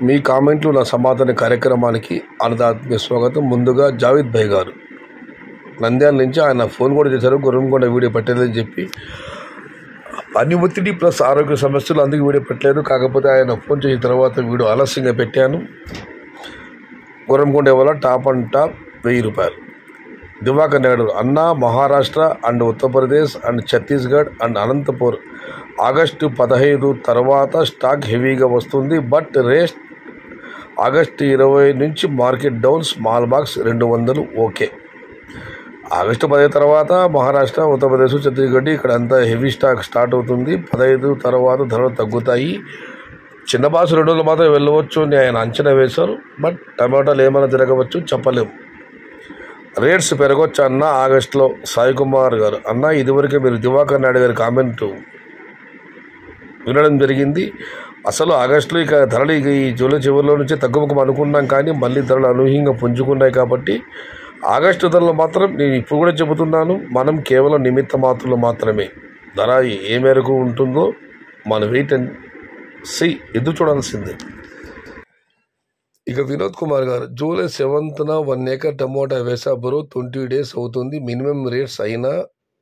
మీ కామెంట్లు నా సమాధాన కార్యక్రమానికి ఆనందాత్మక స్వాగతం. ముందుగా జావేద్ భాయ్ గారు నంద్యాల నుంచి ఆయన ఫోన్ కూడా చేశారు, గుర్రంకొండ వీడియో పెట్టలేదని చెప్పి. అన్ని ఒత్తిడి ప్లస్ ఆరోగ్య సమస్యలు అందుకు వీడియో పెట్టలేదు. కాకపోతే ఆయన ఫోన్ చేసిన తర్వాత వీడియో ఆలస్యంగా పెట్టాను. గుర్రంకొండ వల్ల టాప్ అండ్ టాప్ 1000 రూపాయలు. దివాకర్ నాయుడు అన్నా Maharashtra and Uttar Pradesh and Chhattisgarh and Anantapur August 15 తర్వాత స్టాక్ హెవీగా వస్తుంది. బట్ రేట్ ఆగస్టు 20 నుంచి market down. Small box 200 okay. August 15 తర్వాత మహారాష్ట్ర, ఉత్తరప్రదేశ్, ఛత్తీస్గఢ్ ఇక్కడ అంతా హెవీ స్టాక్ స్టార్ట్ అవుతుంది. 15 తర్వాత ధరలు తగ్గుతాయి. చిన్న బాక్స్ 2 రోజులు మాత్రం వెళ్ళవచ్చు అని ఆయన అంచనా వేశారు. బట్ టమాటాలు ఏమైనా తిరగవచ్చు, చెప్పలేము. రేట్స్ పెరగొచ్చు అన్న ఆగస్టులో. సాయి కుమార్ గారు అన్న ఇదివరకే మీరు దివాకర్ నాయుడు గారి కామెంట్ వినడం జరిగింది. అసలు ఆగస్టులో ఇక ధరలు ఈ జూలై చివరిలో నుంచి తగ్గుముఖం అనుకున్నాం, కానీ మళ్ళీ ధరలు అనూహ్యంగా పుంజుకున్నాయి. కాబట్టి ఆగస్టు ధరలు మాత్రం నేను ఇప్పుడు కూడా చెబుతున్నాను, మనం కేవలం నిమిత్త మాత్రలు మాత్రమే. ధర ఏ మేరకు ఉంటుందో మనం వెయిట్ అండ్ సీ ఎదురు చూడాల్సిందే. ఇక వినోద్ కుమార్ గారు జూలై 7న 1 ఏకర్ టమోటా వేసా బ్రో, 20 days అవుతుంది. మినిమం రేట్స్ అయినా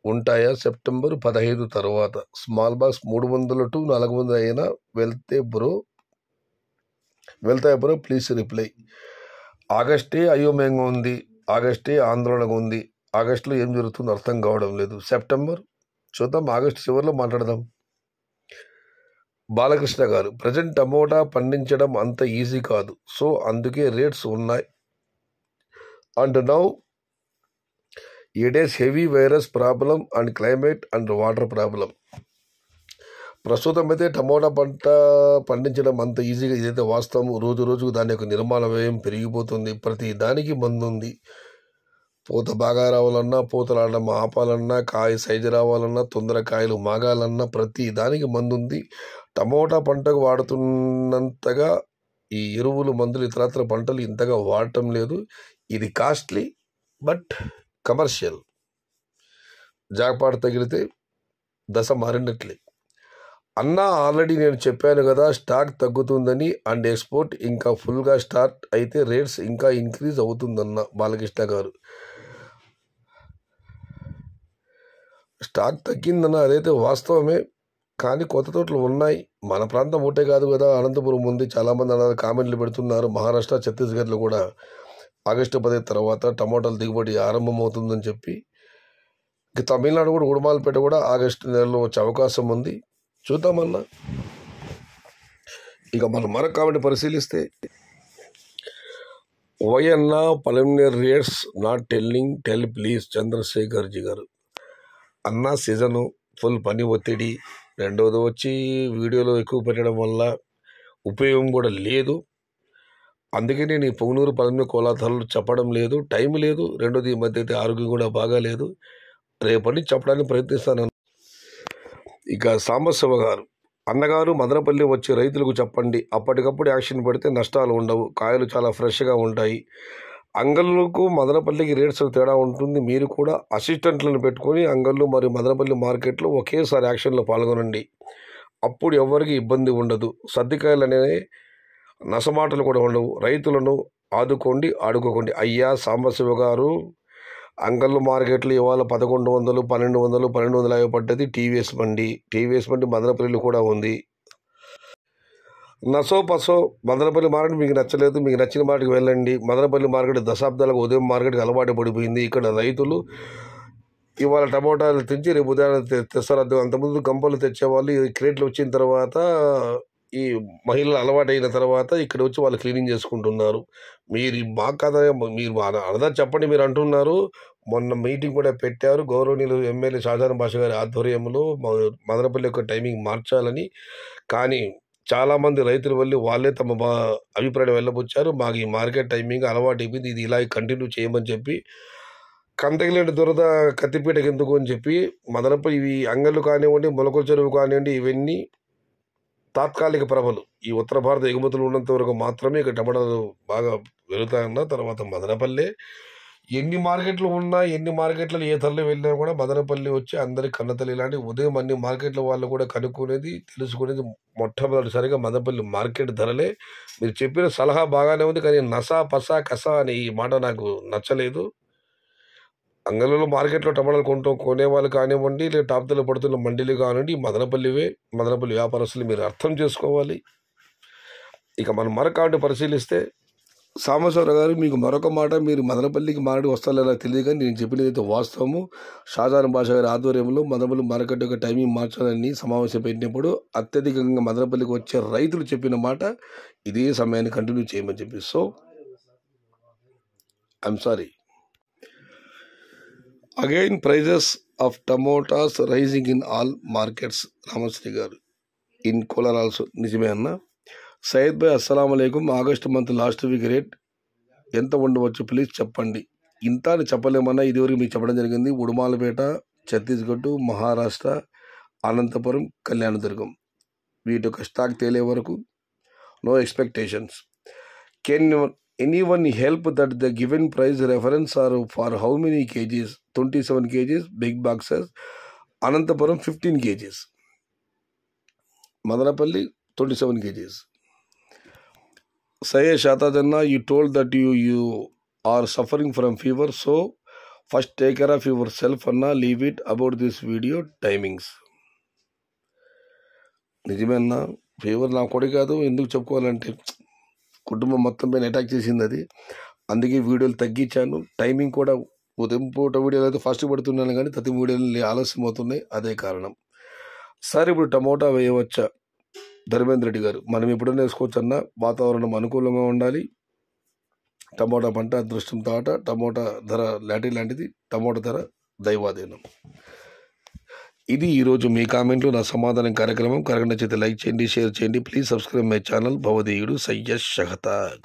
ఉంటాయా సెప్టెంబర్ 15 తర్వాత? స్మాల్ బాక్స్ 300 to 400 అయినా వెళ్తాయి బ్రో, ప్లీజ్ రిప్లై. ఆగస్టే అయోమయంగా ఉంది, ఆగస్టే ఆందోళనగా ఉంది. ఆగస్టులో ఏం జరుగుతుందో అర్థం కావడం లేదు. సెప్టెంబర్ చూద్దాం, ఆగస్టు చివరిలో మాట్లాడదాం. బాలకృష్ణ గారు ప్రజెంట్ టమోటా పండించడం అంత ఈజీ కాదు, సో అందుకే రేట్స్ ఉన్నాయి. And now it is heavy virus problem and climate and water problem. ప్రస్తుతం అయితే టమోటా పంట పండించడం అంత ఈజీగా ఇదైతే వాస్తవం. రోజు రోజుకు దాని యొక్క నిర్మాణ వ్యయం పెరిగిపోతుంది. ప్రతి దానికి మందు ఉంది. పూత బాగా రావాలన్నా, పూతలాడడం ఆపాలన్నా, కాయ సైజు రావాలన్నా, తొందర కాయలు మాగాలన్నా ప్రతి దానికి మందు ఉంది. టమోటా పంటకు వాడుతున్నంతగా ఈ ఎరువులు, మందులు, ఇతరత్ర పంటలు ఇంతగా వాడటం లేదు. ఇది కాస్ట్లీ బట్ కమర్షియల్. జాక్పాట్ తగిలితే దశ మారినట్లే. అన్నా ఆల్రెడీ నేను చెప్పాను కదా స్టాక్ తగ్గుతుందని, అండ్ ఎక్స్పోర్ట్ ఇంకా ఫుల్గా స్టార్ట్ అయితే రేట్స్ ఇంకా ఇంక్రీజ్ అవుతుందన్న బాలకృష్ణ గారు. స్టాక్ తగ్గిందన్న అదైతే వాస్తవమే, కానీ కొత్త తోటలు ఉన్నాయి. మన ప్రాంతం ఒకటే కాదు కదా, అనంతపురం ఉంది. చాలామంది అన్నారు, కామెంట్లు పెడుతున్నారు. మహారాష్ట్ర, ఛత్తీస్గఢ్లో కూడా ఆగస్టు 15 తర్వాత టమోటాల దిగుబడి ఆరంభమవుతుందని చెప్పి. ఇక తమిళనాడు కూడా ఉడుమాలపేట కూడా ఆగస్టు నెలలో వచ్చే అవకాశం ఉంది. చూద్దామన్నా. ఇక మనం మరొక కామెంట్ పరిశీలిస్తే, ఓయన్న preliminary rates not tell please Chandrashekar ji గారు. అన్న సీజను ఫుల్ పని ఒత్తిడి, రెండవది వచ్చి వీడియోలో ఎక్కువ పెట్టడం వల్ల ఉపయోగం కూడా లేదు. అందుకే నేను ఈ పొంగనూరు పలిమిన కోలాతాలు చెప్పడం లేదు, టైం లేదు. రెండోది ఈ మధ్య అయితే ఆరోగ్యం కూడా బాగాలేదు. రేపటి చెప్పడానికి ప్రయత్నిస్తాను. ఇక సాంబశివ గారు అన్నగారు మదనపల్లి వచ్చి రైతులకు చెప్పండి, అప్పటికప్పుడు యాక్షన్ పెడితే నష్టాలు ఉండవు, కాయలు చాలా ఫ్రెష్గా ఉంటాయి. అంగళ్ళకు మదనపల్లికి రేట్స్ తేడా ఉంటుంది. మీరు కూడా అసిస్టెంట్లను పెట్టుకొని అంగళ్ళు మరియు మదనపల్లి మార్కెట్లో ఒకేసారి యాక్షన్లో పాల్గొనండి. అప్పుడు ఎవరికి ఇబ్బంది ఉండదు. సర్దికాయలు అనే నసమాటలు కూడా ఉండవు. రైతులను ఆదుకోండి, ఆడుకోకండి. అయ్యా సాంబశివ గారు, అంగళ్ళు మార్కెట్లు ఇవాళ 1100, 1200, 1250 పడ్డది. టీవీఎస్ బండి మదనపల్లిలో కూడా ఉంది. నసో పసో మదనపల్లి మార్కెట్ మీకు నచ్చలేదు, మీకు నచ్చిన మార్కెట్కి వెళ్ళండి. మదనపల్లి మార్కెట్ దశాబ్దాలకు ఉదయం మార్కెట్కి అలవాటు పడిపోయింది. ఇక్కడ రైతులు ఇవాళ టమోటాలు తెచ్చి రేపు ఉదయం తెస్తారు. అంతకుముందు గంపలు తెచ్చేవాళ్ళు. ఈ క్రేట్లు వచ్చిన తర్వాత ఈ మహిళలు అలవాటు అయిన తర్వాత ఇక్కడ వచ్చి వాళ్ళు క్లీనింగ్ చేసుకుంటున్నారు. మీరు మాకు కదా, మీరు అర్థం చెప్పండి. మీరు అంటున్నారు, మొన్న మీటింగ్ కూడా పెట్టారు గౌరవనీయులు ఎమ్మెల్యే షాజహాన్ బాషా గారి ఆధ్వర్యంలో మదనపల్లి యొక్క టైమింగ్ మార్చాలని. కానీ చాలామంది రైతులు వెళ్ళి వాళ్ళే తమ అభిప్రాయం వెళ్ళబుచ్చారు. మాకు ఈ మార్కెట్ టైమింగ్ అలవాటు అయిపోయింది, ఇది ఇలా కంటిన్యూ చేయమని చెప్పి. కంతగిలేని దురద కత్తిపీటకి ఎందుకు అని చెప్పి మదనపల్లి ఇవి అంగళ్ళు కానివ్వండి, మొలకల చెరువు కానివ్వండి, ఇవన్నీ తాత్కాలిక ప్రభలు. ఈ ఉత్తర భారత ఎగుమతులు ఉన్నంత వరకు మాత్రమే ఇక టమాటాలు బాగా వెళుతాయన్న. తర్వాత మదనపల్లె ఎన్ని మార్కెట్లు ఉన్నా, ఎన్ని మార్కెట్లలో ఏ తల్లి వెళ్ళినా కూడా మదనపల్లి వచ్చి అందరికి కన్నతల్లి లాంటి ఉదయం అన్ని మార్కెట్ల వాళ్ళు కూడా కనుక్కునేది, తెలుసుకునేది మొట్టమొదటిసారిగా మదనపల్లి మార్కెట్ ధరలే. మీరు చెప్పిన సలహా బాగానే ఉంది, కానీ నసా పసా కసా అనే ఈ మాట నాకు నచ్చలేదు. అంగళ్ళలో మార్కెట్లో టమాటాలు కొనే వాళ్ళు కానివ్వండి, లేదా టాప్ ధరలో పడుతున్న మండీలు కానివ్వండి, మదనపల్లి వ్యాపారస్తులు మీరు అర్థం చేసుకోవాలి. ఇక మనం మరొక పరిశీలిస్తే, సాంబశివరావు గారు మీకు మరొక మాట, మీరు మదనపల్లికి మారడి వస్తారో నాకు తెలియదు, కానీ నేను చెప్పినదైతే వాస్తవము. షాజహాన్ బాషా గారి ఆధ్వర్యంలో మదనపల్లి మార్కెట్ యొక్క టైమింగ్ మార్చాలని సమావేశం పెట్టినప్పుడు అత్యధికంగా మదనపల్లికి వచ్చే రైతులు చెప్పిన మాట ఇదే సమయాన్ని కంటిన్యూ చేయమని చెప్పి. So I'm sorry. Again prices of tomatoes rising in all markets. Ramasri గారు ఇన్ కోలార్ ఆల్సో. నిజమే అన్న. సయ్యద్ భాయ్ అస్సలం అయికం. August month last week rate ఎంత ఉండవచ్చు ప్లీజ్ చెప్పండి. ఇంత అని చెప్పలేమన్నా, ఇదివరకు మీకు చెప్పడం జరిగింది. ఉడుమాలపేట, ఛత్తీస్గఢ్, మహారాష్ట్ర, అనంతపురం, కళ్యాణదుర్గం వీటి యొక్క స్టాక్ తేలే వరకు no expectations. Can anyone help that the given price reference or for how many kgs? 27 kgs big boxes. Anantapuram 15 kgs. Madanapalle 27 kgs. Sayed Shatajanna, you told that you are suffering from fever, so first take care of yourself Anna, leave it about this video timings. నిజమే అన్న, fever నా కొడి కాదు. ఎందుకు చెప్పుకోవాలంటే కుటుంబం మొత్తం పైన అటాక్ చేసింది అది. అందుకే వీడియోలు తగ్గించాను. టైమింగ్ కూడా ఉదయం పూట వీడియోలు అయితే ఫస్ట్ పడుతున్నాను, కానీ ప్రతి వీడియోలు ఆలస్యం అవుతున్నాయి. అదే కారణం. సరే, ఇప్పుడు టమోటా వేయవచ్చా? ధర్మేంద్ర రెడ్డి గారు, మనం ఎప్పుడైనా వేసుకోవచ్చు అన్న. వాతావరణం అనుకూలంగా ఉండాలి. టమోటా పంట అదృష్టం తాట. టమోటా ధర లాంటిది. టమోటా ధర దైవాధీనం. ఇది ఈరోజు మీ కామెంట్లు, నా సమాధానం కార్యక్రమం. నచ్చితే లైక్ చేయండి, షేర్ చేయండి. ప్లీజ్ సబ్స్క్రైబ్ మై ఛానల్ భవదీయుడు సయ్యద్ షహతాజ్.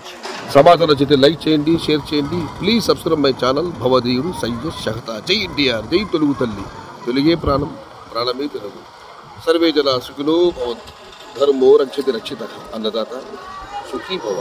సమాధానం నచ్చితే లైక్ చేయండి, షేర్ చేయండి. ప్లీజ్ సబ్స్క్రైబ్ మై ఛానల్ భవదీయుడు సయ్యద్ షహతాజ్. జై ఎన్టీఆర్, జై తెలుగు తల్లి. తెలుగే ప్రాణం, ప్రాణమే తెలుగు. సర్వే జన సుఖినో భవంతు. ధర్మో రక్షతి రక్షిత. అన్నదాత సుఖీ భవ.